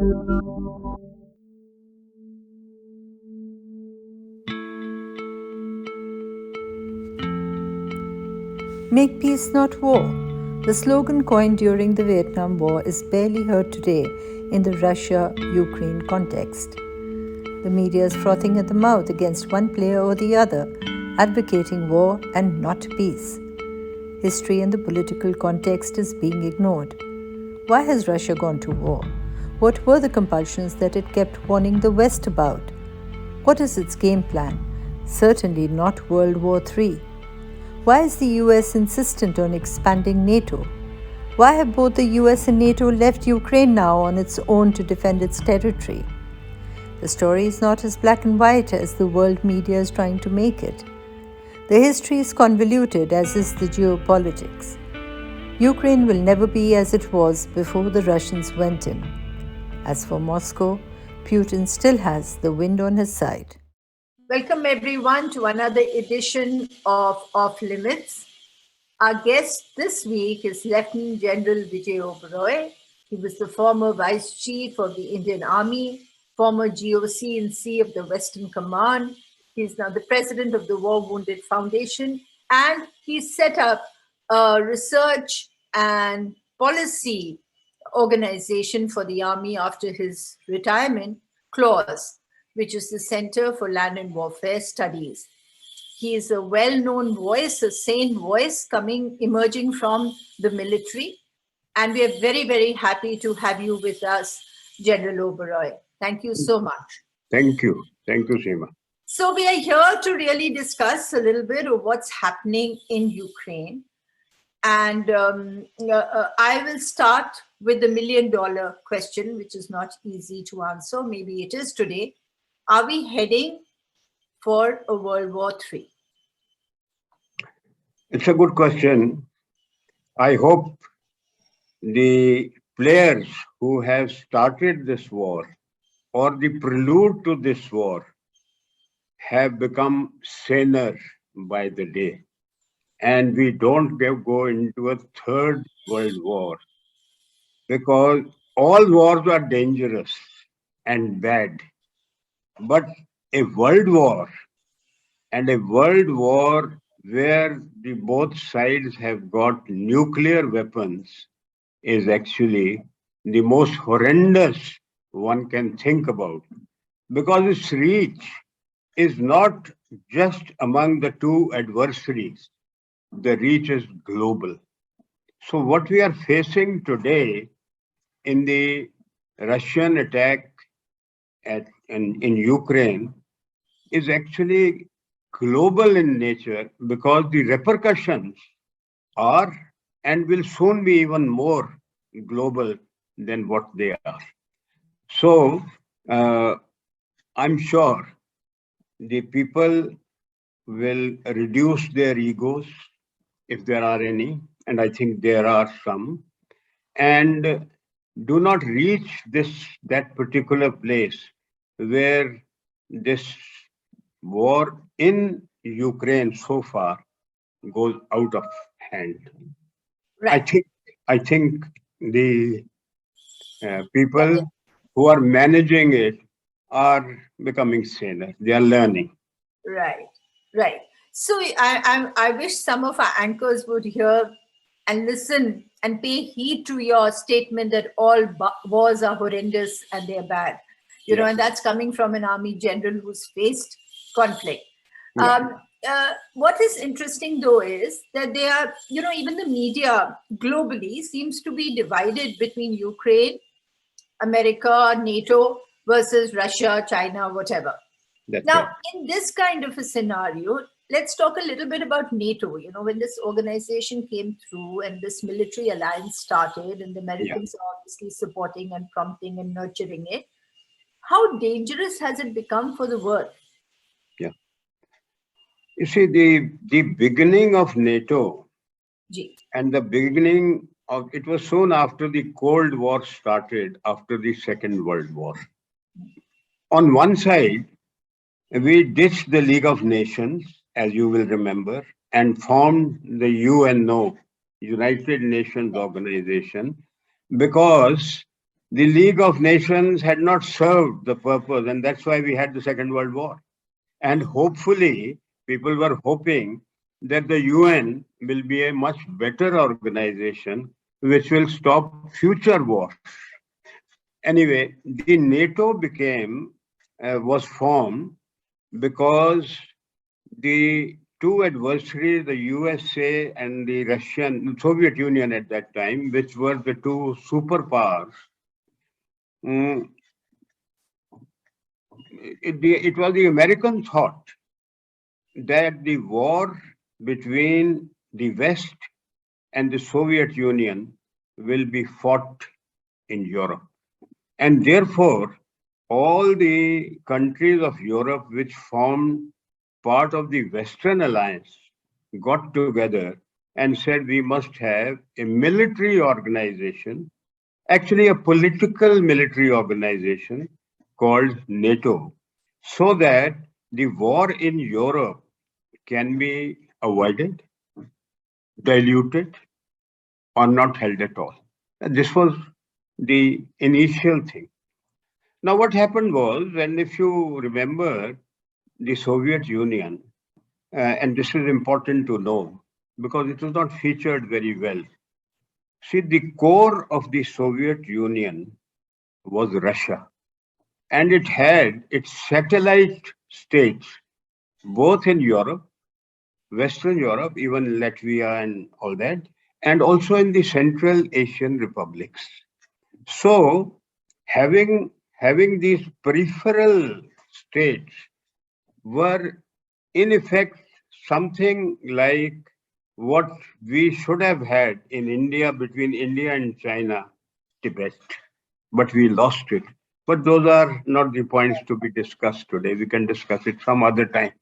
Make peace, not war. The slogan coined during the Vietnam War is barely heard today in the Russia-Ukraine context. The media is frothing at the mouth against one player or the other, advocating war and not peace. History and the political context is being ignored. Why has Russia gone to war? What were the compulsions that it kept warning the West about? What is its game plan? Certainly not World War III. Why is the US insistent on expanding NATO? Why have both the US and NATO left Ukraine now on its own to defend its territory? The story is not as black and white as the world media is trying to make it. The history is convoluted, as is the geopolitics. Ukraine will never be as it was before the Russians went in. As for Moscow, Putin still has the wind on his side. Welcome everyone to another edition of Off Limits. Our guest this week is Lieutenant General Vijay Oberoi. He was the former Vice Chief of the Indian Army, former GOC&C of the Western Command. He's now the President of the War Wounded Foundation, and he set up a research and policy organization for the Army after his retirement, CLAWS, which is the Center for Land and Warfare Studies. He is a well-known voice, a sane voice emerging from the military. And we are very, very happy to have you with us, General Oberoi. Thank you so much. Thank you. Thank you, Seema. So we are here to really discuss a little bit of what's happening in Ukraine. And I will start with the million-dollar question, which is not easy to answer. Maybe it is today. Are we heading for a World War III? It's a good question. I hope the players who have started this war or the prelude to this war have become saner by the day. And we don't go into a third world war, because all wars are dangerous and bad. But a world war, and a world war where the both sides have got nuclear weapons, is actually the most horrendous one can think about, because its reach is not just among the two adversaries. The reach is global. So what we are facing today in the Russian attack in Ukraine is actually global in nature, because the repercussions are and will soon be even more global than what they are. So I'm sure the people will reduce their egos, if there are any, and I think there are some, and do not reach that particular place where this war in Ukraine so far goes out of hand. Right. I think the people who are managing it are becoming saner. They are learning. Right. So I wish some of our anchors would hear and listen and pay heed to your statement that all wars are horrendous and they're bad. You know, and that's coming from an army general who's faced conflict. What is interesting, though, is that they are, even the media globally seems to be divided between Ukraine, America, NATO versus Russia, China, whatever. In this kind of a scenario, let's talk a little bit about NATO. When this organization came through and this military alliance started, and the Americans are obviously supporting and prompting and nurturing it, how dangerous has it become for the world? Yeah. You see, the beginning of NATO and the beginning of it was soon after the Cold War started, after the Second World War. On one side, we ditched the League of Nations, as you will remember, and formed the UNO, United Nations Organization, because The League of Nations had not served the purpose, and that's why we had the Second World War. And hopefully, people were hoping that the UN will be a much better organization which will stop future wars. Anyway, the NATO was formed because the two adversaries, the USA and the Soviet Union at that time, which were the two superpowers, it was the American thought that the war between the West and the Soviet Union will be fought in Europe. And therefore, all the countries of Europe which formed part of the Western Alliance got together and said we must have a military organization, actually a political military organization called NATO, so that the war in Europe can be avoided, diluted, or not held at all. And this was the initial thing. Now, what happened was, when, if you remember, the Soviet Union, and this is important to know because it was not featured very well. See, the core of the Soviet Union was Russia, and it had its satellite states both in Europe, Western Europe, even Latvia and all that, and also in the Central Asian republics. So, having these peripheral states were in effect something like what we should have had in India between India and China, Tibet, but we lost it. But those are not the points to be discussed today. We can discuss it some other time.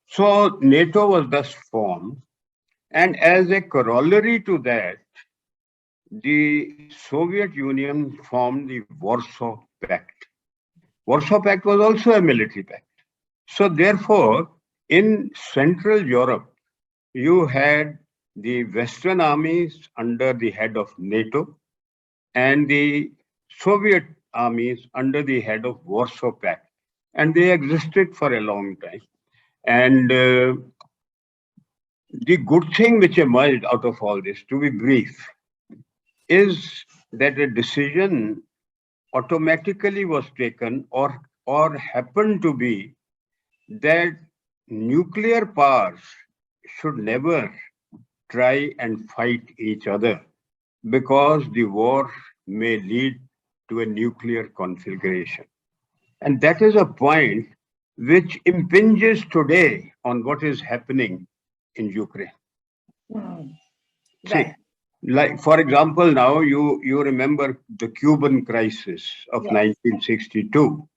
So NATO was thus formed, and as a corollary to that, the Soviet Union formed the Warsaw Pact. Warsaw Pact was also a military pact. So therefore, in Central Europe, you had the Western armies under the head of NATO and the Soviet armies under the head of Warsaw Pact. And they existed for a long time. And the good thing which emerged out of all this, to be brief, is that a decision automatically was taken or happened to be that nuclear powers should never try and fight each other because the war may lead to a nuclear conflagration. And that is a point which impinges today on what is happening in Ukraine. Right. See, like, for example, now you remember the Cuban crisis of 1962.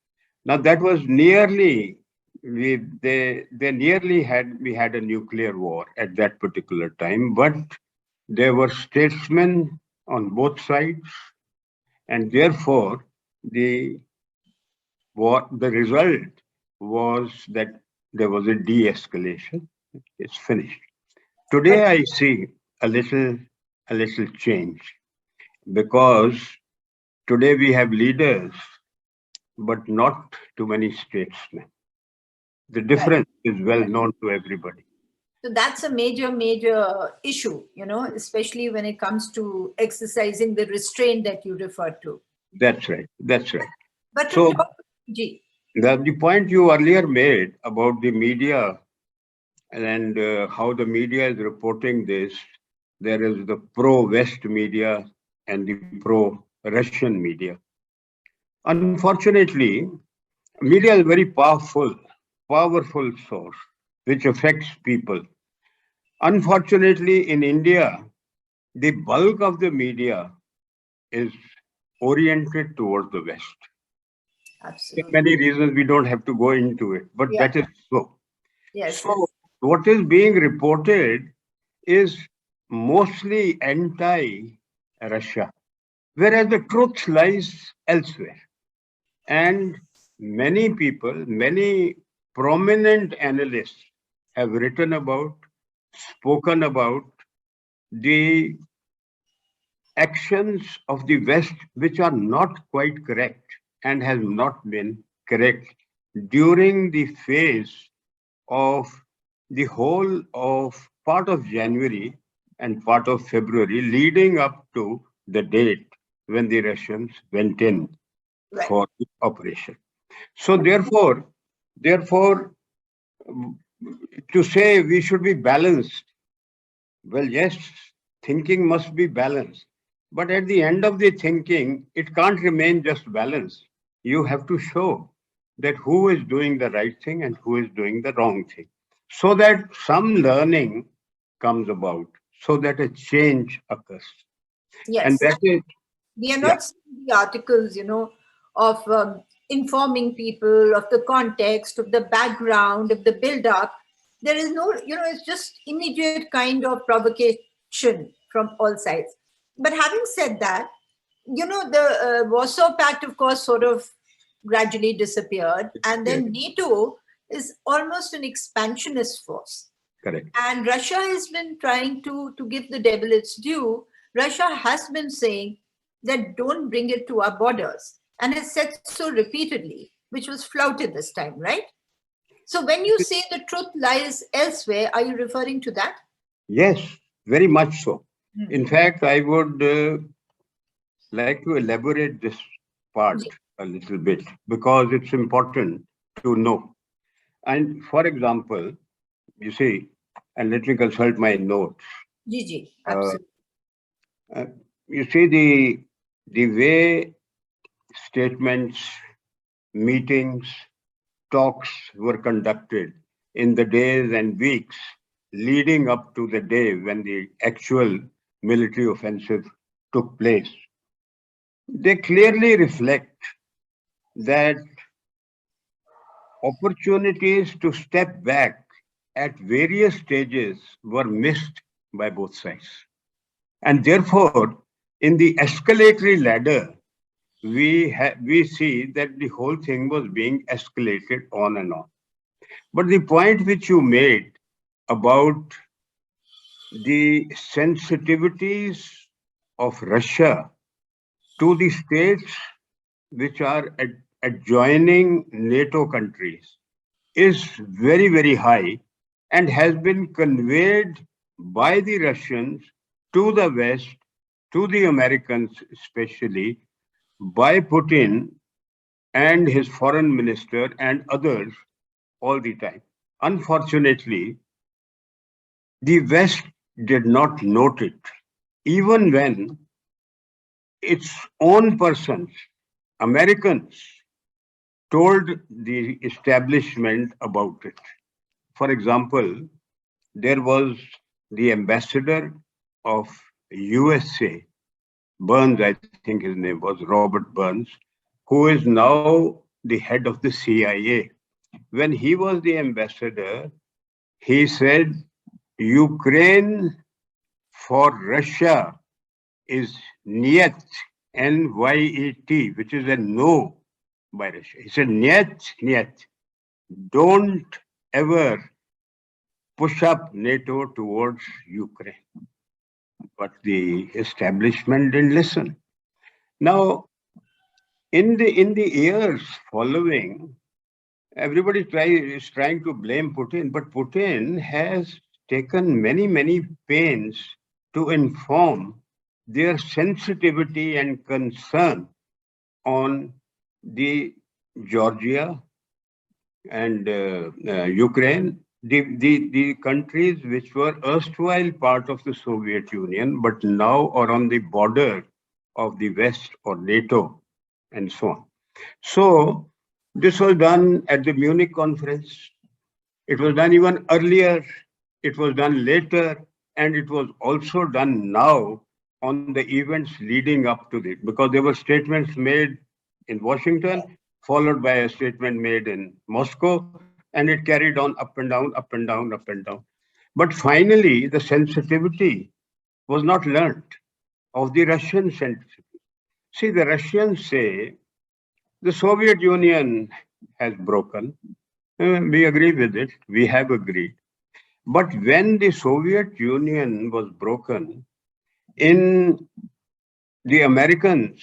Now that was nearly, we had a nuclear war at that particular time, but there were statesmen on both sides, and therefore the result was that there was a de-escalation. It's finished. Today I see a little change, because today we have leaders, but not too many statesmen. The difference is well known to everybody. So that's a major issue, especially when it comes to exercising the restraint that you referred to. That's right. But so the point you earlier made about the media and how the media is reporting this, there is the pro-West media and the pro-Russian media. Unfortunately, media is a very powerful source which affects people. Unfortunately, in India, the bulk of the media is oriented towards the West. Absolutely. For many reasons, we don't have to go into it, but that is so. Yes. So what is being reported is mostly anti-Russia, whereas the truth lies elsewhere. And many people, many prominent analysts have written about, spoken about the actions of the West which are not quite correct and has not been correct during the phase of the whole of part of January and part of February leading up to the date when the Russians went in Right. for the operation. So therefore, to say we should be balanced, well, yes, thinking must be balanced. But at the end of the thinking, it can't remain just balanced. You have to show that who is doing the right thing and who is doing the wrong thing, so that some learning comes about, so that a change occurs. And Yes. that is, We are yeah, not seeing the articles, of informing people of the context, of the background, of the build-up. There is no, it's just immediate kind of provocation from all sides. But having said that, the Warsaw Pact, of course, sort of gradually disappeared. And then NATO is almost an expansionist force. correct. And Russia has been trying to give the devil its due. Russia has been saying that don't bring it to our borders, and has said so repeatedly, which was flouted this time, right? So when you say the truth lies elsewhere, are you referring to that? Yes, very much so. In fact, I would like to elaborate this part a little bit because it's important to know. And for example, you see, and let me consult my notes. Gigi, Uh, absolutely. you see, the way statements, meetings, talks were conducted in the days and weeks leading up to the day when the actual military offensive took place. They clearly reflect that opportunities to step back at various stages were missed by both sides. And therefore, in the escalatory ladder, we see that the whole thing was being escalated on and on. But the point which you made about the sensitivities of Russia to the states which are adjoining NATO countries is very, very high and has been conveyed by the Russians to the West, to the Americans especially, by Putin and his foreign minister and others all the time. Unfortunately, the West did not note it, even when its own persons, Americans, told the establishment about it. For example, there was the ambassador of USA, Burns, I think his name was Robert Burns, who is now the head of the CIA. When he was the ambassador, he said, Ukraine for Russia is Niet, N-Y-E-T, which is a no by Russia. He said, Niet, Niet, don't ever push up NATO towards Ukraine. But the establishment didn't listen. Now, in the years following, everybody is trying to blame Putin, but Putin has taken many pains to inform their sensitivity and concern on the Georgia and Ukraine, the countries which were erstwhile part of the Soviet Union, but now are on the border of the West or NATO and so on. So this was done at the Munich conference. It was done even earlier. It was done later. And it was also done now on the events leading up to it, because there were statements made in Washington, followed by a statement made in Moscow, and it carried on up and down, up and down, up and down. But finally, the sensitivity was not learned of the Russian sensitivity. See, the Russians say the Soviet Union has broken. We agree with it. We have agreed. But when the Soviet Union was broken in the Americans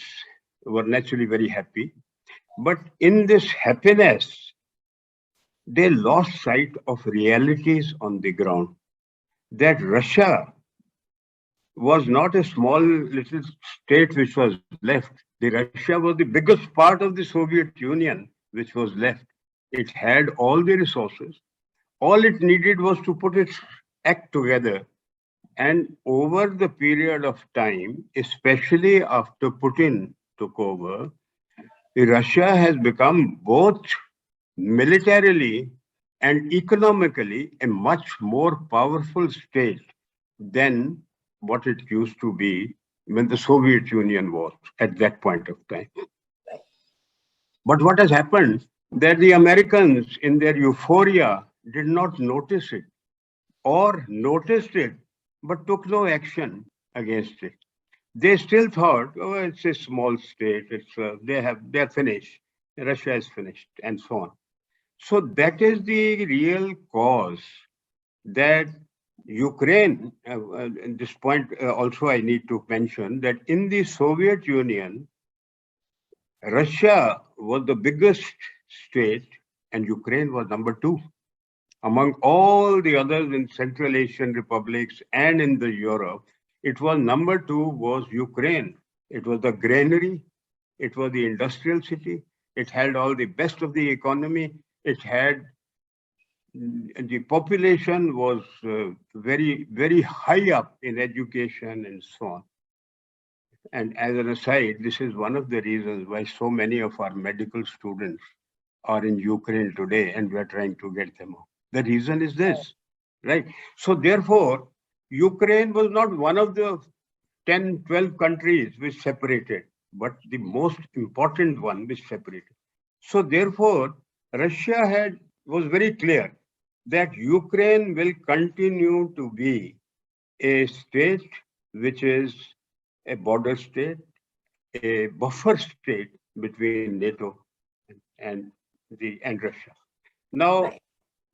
were naturally very happy, but in this happiness, they lost sight of realities on the ground. That Russia was not a small little state which was left. The Russia was the biggest part of the Soviet Union which was left. It had all the resources. All it needed was to put its act together. And over the period of time, especially after Putin took over, Russia has become both militarily and economically a much more powerful state than what it used to be when the Soviet Union was at that point of time. But what has happened that the Americans in their euphoria did not notice it or noticed it but took no action against it. They still thought, oh, it's a small state, they're finished, Russia is finished, and so on. So that is the real cause that Ukraine, at this point also I need to mention that in the Soviet Union, Russia was the biggest state and Ukraine was number 2. Among all the others in Central Asian republics and in the Europe, it was number 2 was Ukraine. It was the granary, it was the industrial city, it had all the best of the economy, it had the population was very, very high up in education and so on. And as an aside, this is one of the reasons why so many of our medical students are in Ukraine today and we're trying to get them out. The reason is this, right? So therefore, Ukraine was not one of the 10, 12 countries which separated, but the most important one which separated. So therefore, Russia was very clear that Ukraine will continue to be a state which is a border state, a buffer state between NATO and Russia. Now,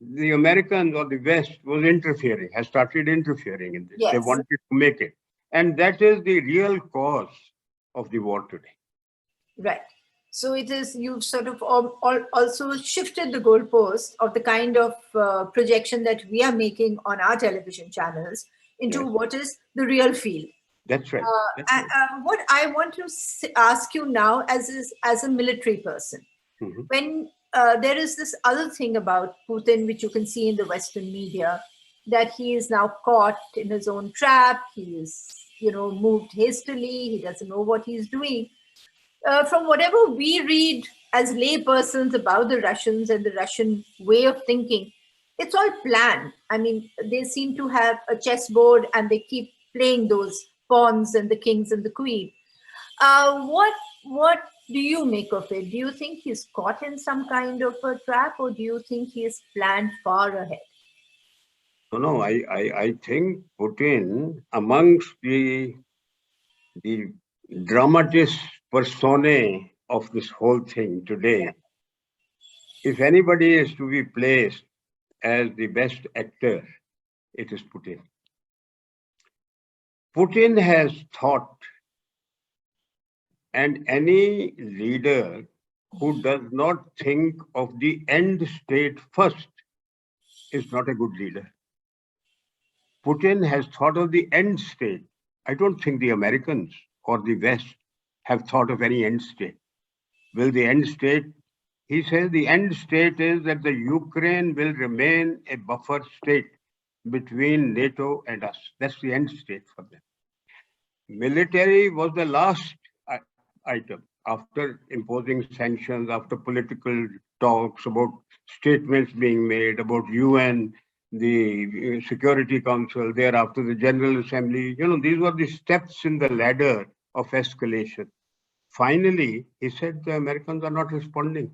the Americans or the West was interfering, has started interfering in this. Yes. They wanted to make it. And that is the real cause of the war today. Right. So it is, you've sort of also shifted the goalpost of the kind of projection that we are making on our television channels into what is the real feel. That's right. What I want to ask you now as a military person, when there is this other thing about Putin, which you can see in the Western media, that he is now caught in his own trap. He is, moved hastily. He doesn't know what he's doing. From whatever we read as lay persons about the Russians and the Russian way of thinking, it's all planned. I mean, they seem to have a chessboard and they keep playing those pawns and the kings and the queen. What do you make of it? Do you think he's caught in some kind of a trap, or do you think he is planned far ahead? No, I think Putin, amongst the dramatis personae of this whole thing today, if anybody is to be placed as the best actor, it is Putin. Putin has thought, and any leader who does not think of the end state first is not a good leader. Putin has thought of the end state. I don't think the Americans or the West have thought of any end state. Will the end state? He says the end state is that the Ukraine will remain a buffer state between NATO and us. That's the end state for them. Military was the last item after imposing sanctions, after political talks about statements being made about UN, the Security Council, thereafter the General Assembly. These were the steps in the ladder of escalation. Finally, he said the Americans are not responding,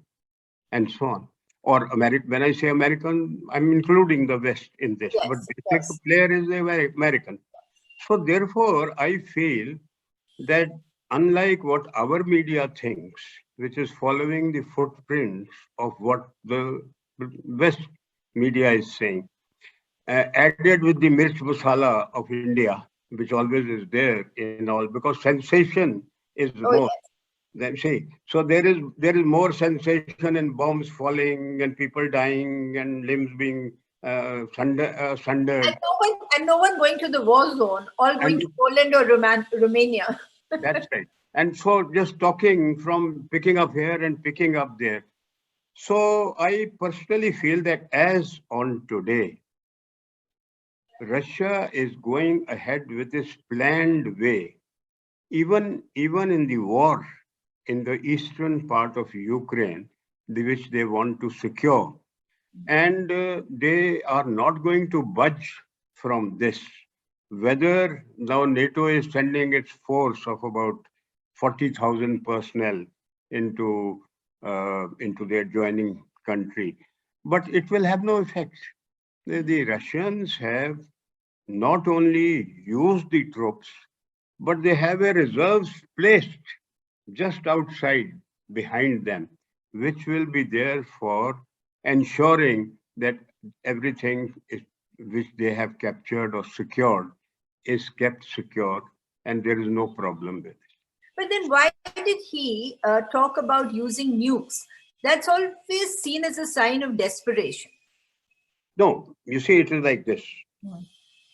and so on. Or when I say American, I'm including the West in this, but basic player is the American. So therefore, I feel that unlike what our media thinks, which is following the footprints of what the West media is saying, added with the mirch masala of India, which always is there in all, because sensation is Oh, more. yes. See, so there is more sensation in bombs falling and people dying and limbs being sundered. And no one going to the war zone, all going And to Poland or Romania. that's right. And so just talking from picking up here and picking up there. So I personally feel that as on today, Russia is going ahead with this planned way, even in the war in the eastern part of Ukraine, which they want to secure. And they are not going to budge from this. Whether now NATO is sending its force of about 40,000 personnel into their joining country, but it will have no effect. The Russians have not only used the troops, but they have a reserves placed just outside behind them, which will be there for ensuring that everything which they have captured or secured is kept secure and there is no problem with it. But then why did he talk about using nukes? That's always seen as a sign of desperation. No, you see, it is like this.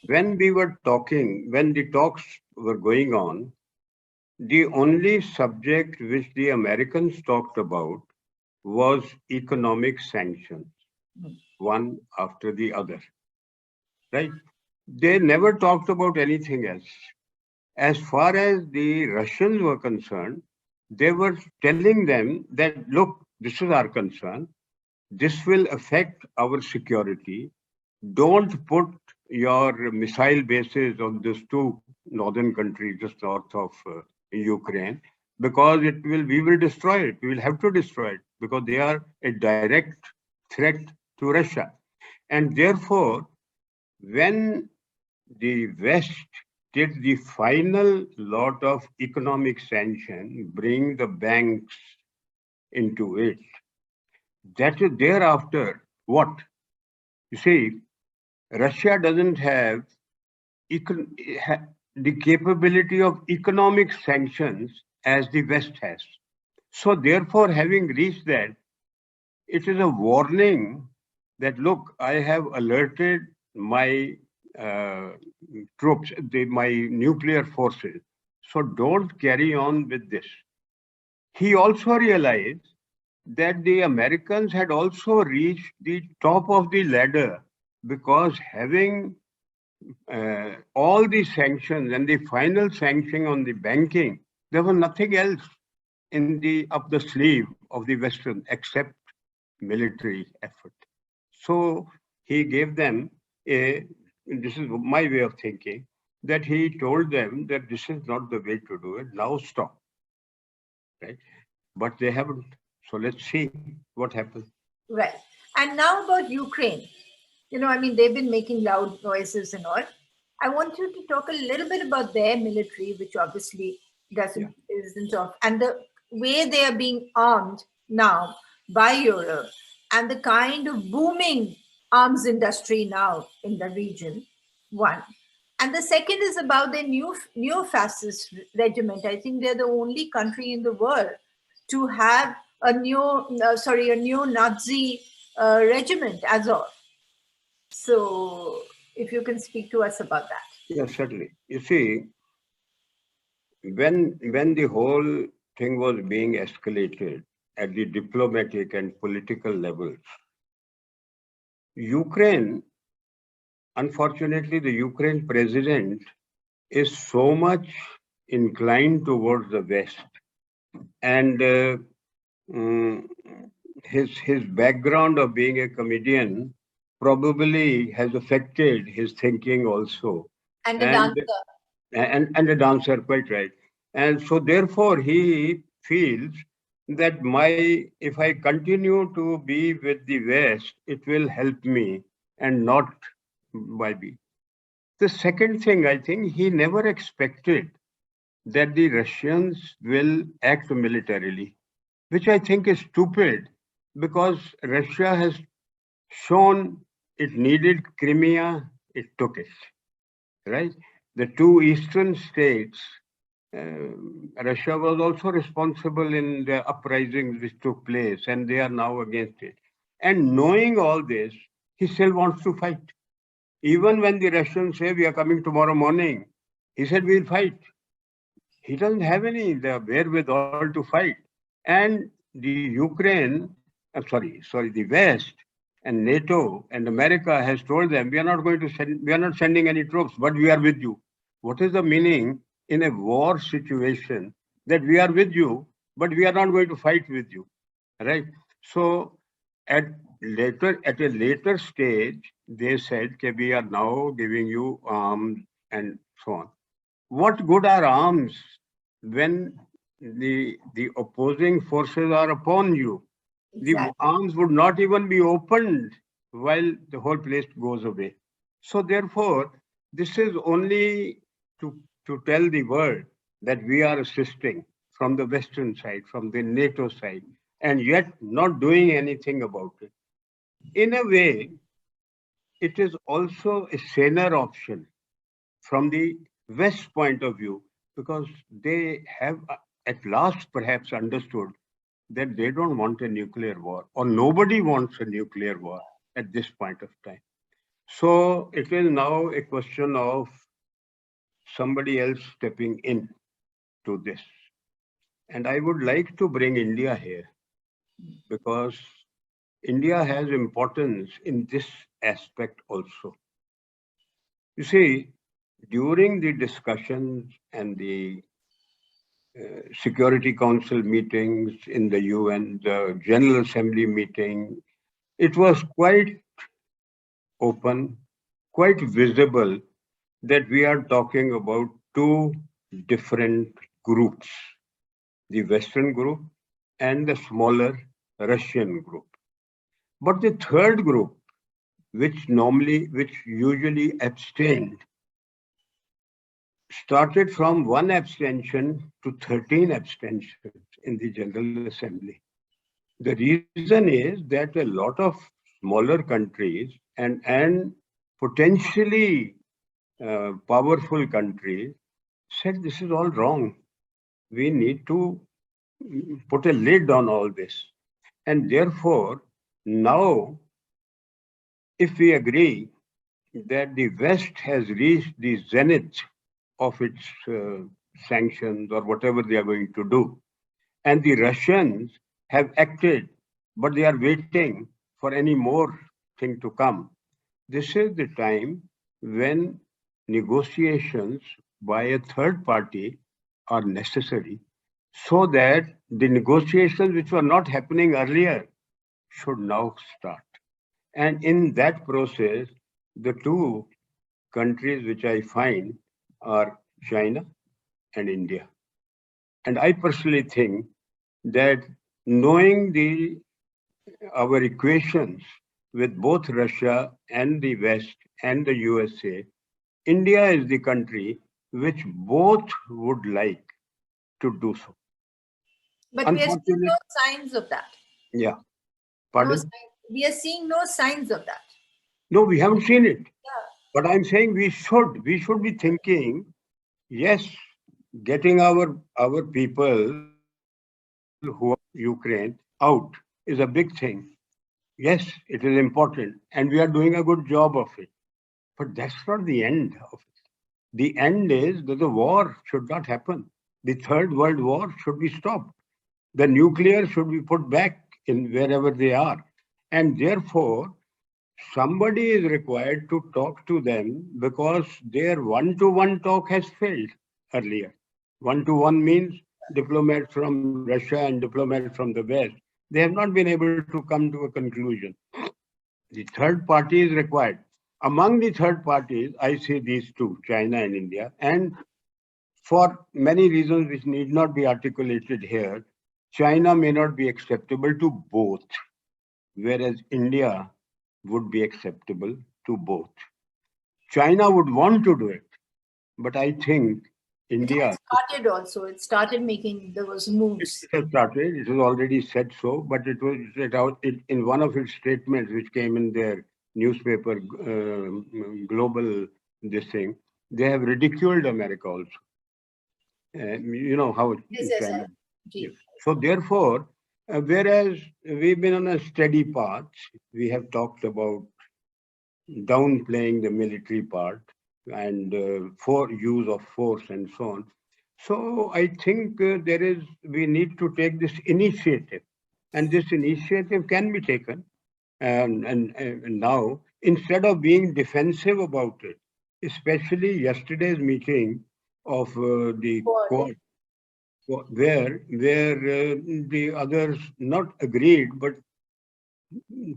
When we were talking, when the talks were going on, the only subject which the Americans talked about was economic sanctions, one after the other, right? They never talked about anything else. As far as the Russians were concerned, they were telling them that, look, this is our concern. This will affect our security. Don't put your missile bases on these two northern countries just north of Ukraine, because we will destroy it. We will have to destroy it because they are a direct threat to Russia. And therefore, when the West did the final lot of economic sanction, bring the banks into it, that is thereafter what? You see, Russia doesn't have the capability of economic sanctions as the West has. So therefore, having reached that, it is a warning that, look, I have alerted my troops, my nuclear forces. So don't carry on with this. He also realized that the Americans had also reached the top of the ladder, because having all the sanctions and the final sanction on the banking, there was nothing else in the up the sleeve of the Western except military effort. So he gave them this is my way of thinking, that he told them that this is not the way to do it. Now stop. Right? But they haven't. So let's see what happens. Right. And now about Ukraine. They've been making loud noises and all. I want you to talk a little bit about their military, which obviously isn't off, and the way they are being armed now by Europe, and the kind of booming arms industry now in the region. One. And the second is about their neo-fascist regiment. I think they're the only country in the world to have a neo-Nazi regiment as of. So if you can speak to us about that. Yes, certainly. You see, when the whole thing was being escalated at the diplomatic and political levels, Ukraine, unfortunately, the Ukraine president is so much inclined towards the West, and his background of being a comedian probably has affected his thinking also. And a dancer. And a dancer, quite right. And so therefore he feels that if I continue to be with the West, it will help me and not by me. The second thing, I think he never expected that the Russians will act militarily, which I think is stupid, because Russia has shown it needed Crimea, it took it, right? the two eastern states, Russia was also responsible in the uprisings which took place, and they are now against it. And knowing all this, he still wants to fight. Even when the Russians say, we are coming tomorrow morning, he said, we'll fight. He doesn't have any the wherewithal to fight. And the Ukraine, the West and NATO and America has told them, we are not sending any troops, but we are with you. What is the meaning in a war situation that we are with you, but we are not going to fight with you, right? So at a later stage, they said, okay, we are now giving you arms and so on. What good are arms when the opposing forces are upon you? Exactly. The arms would not even be opened while the whole place goes away. So therefore, this is only to tell the world that we are assisting from the Western side, from the NATO side, and yet not doing anything about it. In a way, it is also a saner option from the West point of view, because they have at last perhaps understood that they don't want a nuclear war, or nobody wants a nuclear war at this point of time. So it is now a question of somebody else stepping in to this. And I would like to bring India here, because India has importance in this aspect also. You see, during the discussions and the Security Council meetings in the UN, the General Assembly meeting, it was quite open, quite visible that we are talking about two different groups, the Western group and the smaller Russian group. But the third group, which usually abstained, started from 1 abstention to 13 abstentions in the General Assembly. The reason is that a lot of smaller countries and potentially powerful countries said this is all wrong. We need to put a lid on all this. And therefore, now, if we agree that the West has reached the zenith of its sanctions or whatever they are going to do, and the Russians have acted, but they are waiting for any more thing to come. This is the time when negotiations by a third party are necessary, so that the negotiations which were not happening earlier should now start. And in that process, the two countries which I find are China and India. And I personally think that knowing our equations with both Russia and the West and the USA, India is the country which both would like to do so. But we are seeing no signs of that. Yeah. Pardon? We are seeing no signs of that. No, we haven't seen it. Yeah. But I'm saying we should be thinking, yes, getting our people who are Ukraine out is a big thing. Yes, it is important, and we are doing a good job of it. But that's not the end of it. The end is that the war should not happen. The Third World War should be stopped. The nuclear should be put back in wherever they are. And therefore, somebody is required to talk to them, because their one-to-one talk has failed earlier. One-to-one means diplomats from Russia and diplomats from the West. They have not been able to come to a conclusion. The third party is required. Among the third parties, I see these two, China and India, and for many reasons which need not be articulated here, China may not be acceptable to both, whereas India would be acceptable to both. China would want to do it, but I think India... It started making those moves. It has started, it has already said so, but it was set out in one of its statements which came in their newspaper, global this thing. They have ridiculed America also. You know how China. Yes. So therefore, whereas we've been on a steady path, we have talked about downplaying the military part and for use of force and so on. So I think we need to take this initiative, and this initiative can be taken. And now, instead of being defensive about it, especially yesterday's meeting of the Quad, where the others not agreed but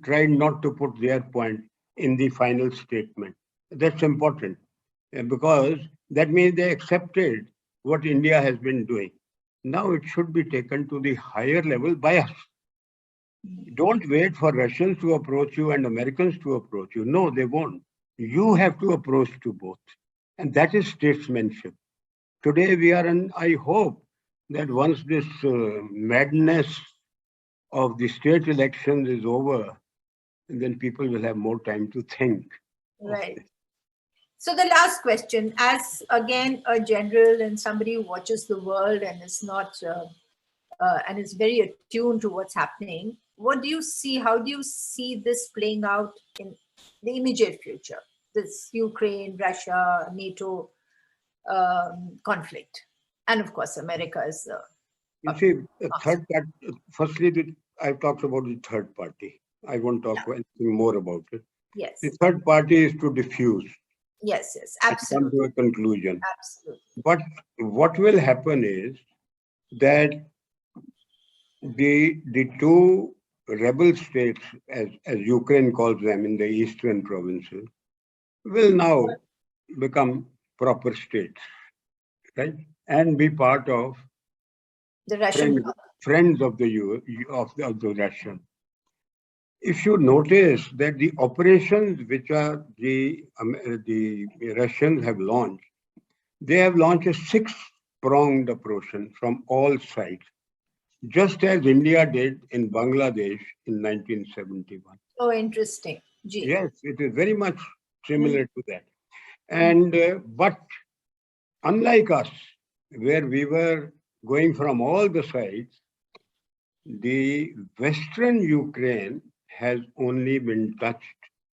tried not to put their point in the final statement. That's important because that means they accepted what India has been doing. Now it should be taken to the higher level by us. Don't wait for Russians to approach you and Americans to approach you. No, they won't. You have to approach to both. And that is statesmanship. Today we are in, I hope that once this madness of the state elections is over, then people will have more time to think. Right. So the last question, as again a general and somebody who watches the world and is not and is very attuned to what's happening, what do you see? How do you see this playing out in the immediate future? This Ukraine, Russia, NATO conflict, and of course America is. You see, third part. Firstly, I've talked about the third party. I won't talk anything more about it. Yes. The third party is to diffuse. Yes, absolutely. Come to a conclusion. Absolutely. But what will happen is that the two rebel states, as Ukraine calls them in the eastern provinces, will now become proper states, right? And be part of the Russian friends of the Russian. If you notice that the operations which are the Russians have launched, they have launched a 6-pronged approach from all sides, just as India did in Bangladesh in 1971. Oh, interesting. Gee. Yes, it is very much similar to that. And but unlike us, where we were going from all the sides, the Western Ukraine has only been touched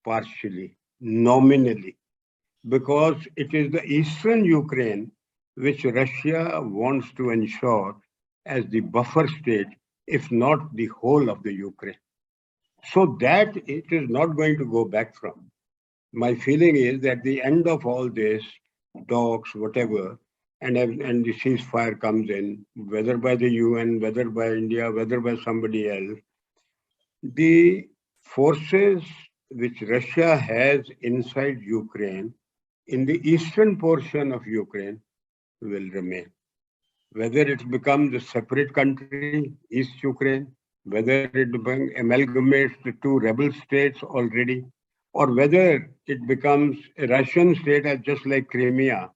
partially, nominally, because it is the Eastern Ukraine which Russia wants to ensure as the buffer state, if not the whole of the Ukraine. So that it is not going to go back from. My feeling is that the end of all this, talks, whatever, and the ceasefire comes in, whether by the UN, whether by India, whether by somebody else, the forces which Russia has inside Ukraine, in the eastern portion of Ukraine, will remain. Whether it becomes a separate country, East Ukraine, whether it amalgamates the two rebel states already, or whether it becomes a Russian state as just like Crimea,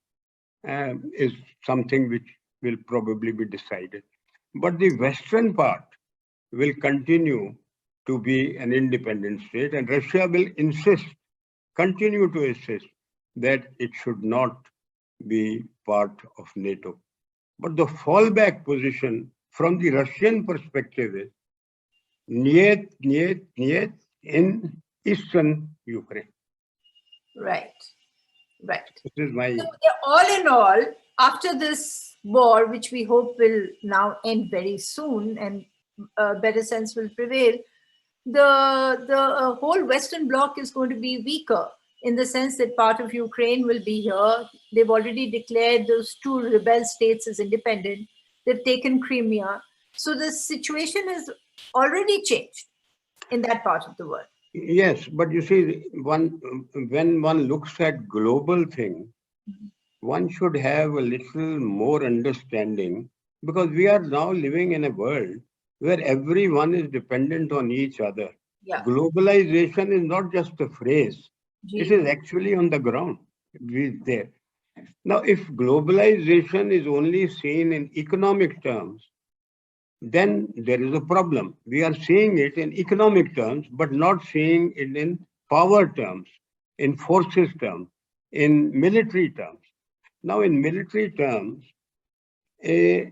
is something which will probably be decided. But the western part will continue to be an independent state, and Russia will continue to insist that it should not be part of NATO. But the fallback position from the Russian perspective is niet in eastern Ukraine. Right. This is my... So, all in all, after this war, which we hope will now end very soon and a better sense will prevail, the whole Western Bloc is going to be weaker in the sense that part of Ukraine will be here. They've already declared those two rebel states as independent. They've taken Crimea. So the situation has already changed in that part of the world. Yes, but you see, when one looks at global things, one should have a little more understanding, because we are now living in a world where everyone is dependent on each other. Yeah. Globalization is not just a phrase. It is actually on the ground. There. Now, if globalization is only seen in economic terms, then there is a problem. We are seeing it in economic terms, but not seeing it in power terms, in forces terms, in military terms. Now, in military terms, if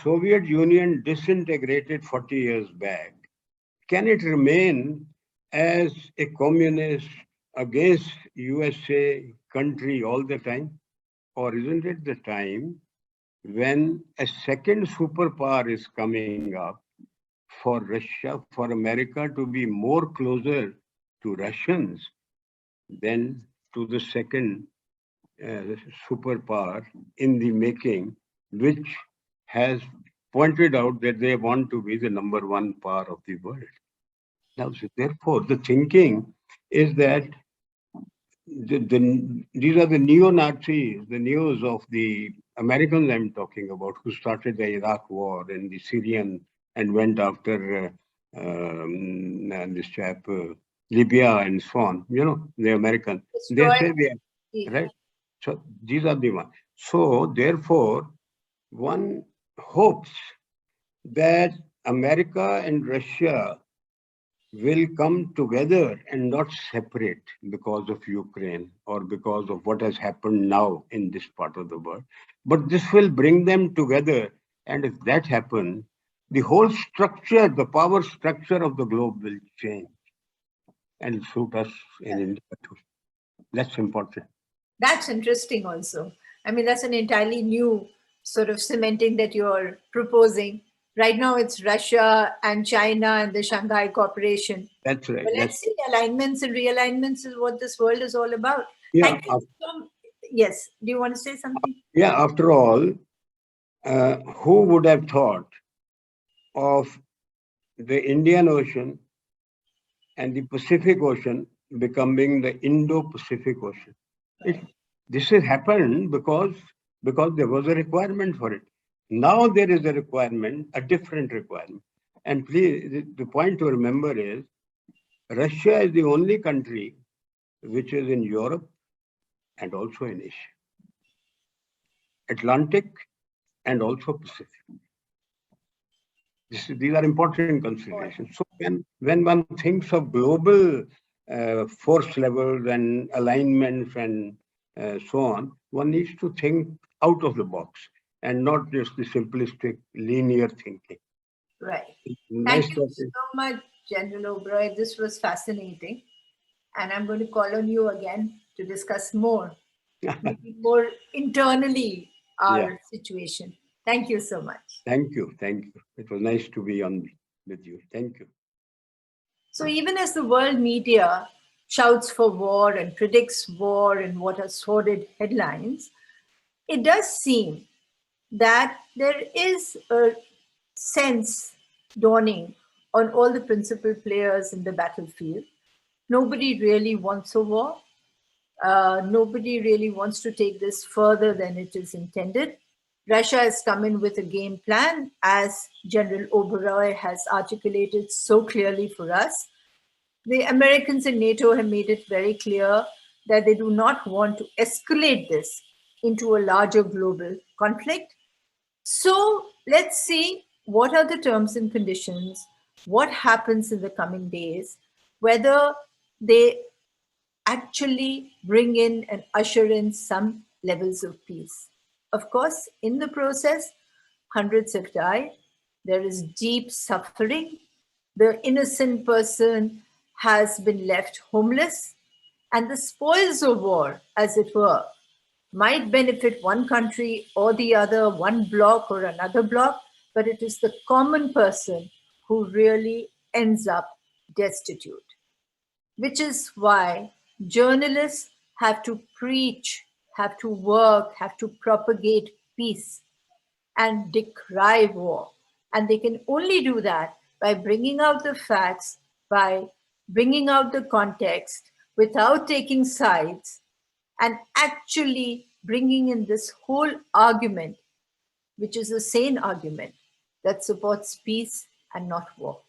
Soviet Union disintegrated 40 years back, can it remain as a communist against USA country all the time? Or isn't it the time when a second superpower is coming up for Russia, for America to be more closer to Russians than to the second superpower in the making, which has pointed out that they want to be the number one power of the world. Now, so therefore, the thinking is that these are the neo-Nazis, the neos of the Americans I'm talking about, who started the Iraq war and the Syrian and went after this chap, Libya and so on, the American. They say they are, right? So these are the ones. So therefore, one hopes that America and Russia will come together and not separate because of Ukraine or because of what has happened now in this part of the world. But this will bring them together. And if that happens, the whole structure, the power structure of the globe will change and suit us in India too. That's important. That's interesting also. I mean, that's an entirely new sort of cementing that you're proposing. Right now, it's Russia and China and the Shanghai Cooperation. That's right. But let's see, alignments and realignments is what this world is all about. Yeah. Thank you. Yes. Do you want to say something? Yeah. After all, who would have thought of the Indian Ocean and the Pacific Ocean becoming the Indo-Pacific Ocean? This has happened because there was a requirement for it. Now there is a requirement, a different requirement. And please, the point to remember is, Russia is the only country which is in Europe and also in Asia. Atlantic and also Pacific. These are important considerations. So when one thinks of global force levels and alignments and so on, one needs to think out of the box and not just the simplistic linear thinking. Right. Thank you so much, General Oberoi. This was fascinating. And I'm going to call on you again to discuss more, more internally our situation. Thank you so much. Thank you. Thank you. It was nice to be on with you. Thank you. So even as the world media shouts for war and predicts war in what are sordid headlines, it does seem that there is a sense dawning on all the principal players in the battlefield. Nobody really wants a war. Nobody really wants to take this further than it is intended. Russia has come in with a game plan, as General Oberoi has articulated so clearly for us. The Americans and NATO have made it very clear that they do not want to escalate this into a larger global conflict. So let's see what are the terms and conditions, what happens in the coming days, whether they actually bring in and usher in some levels of peace. Of course, in the process, hundreds have died. There is deep suffering. The innocent person has been left homeless, and the spoils of war, as it were, might benefit one country or the other, one bloc or another bloc, but it is the common person who really ends up destitute. Which is why journalists have to preach, have to work, have to propagate peace and decry war. And they can only do that by bringing out the facts, by bringing out the context without taking sides, and actually bringing in this whole argument, which is a sane argument that supports peace and not war.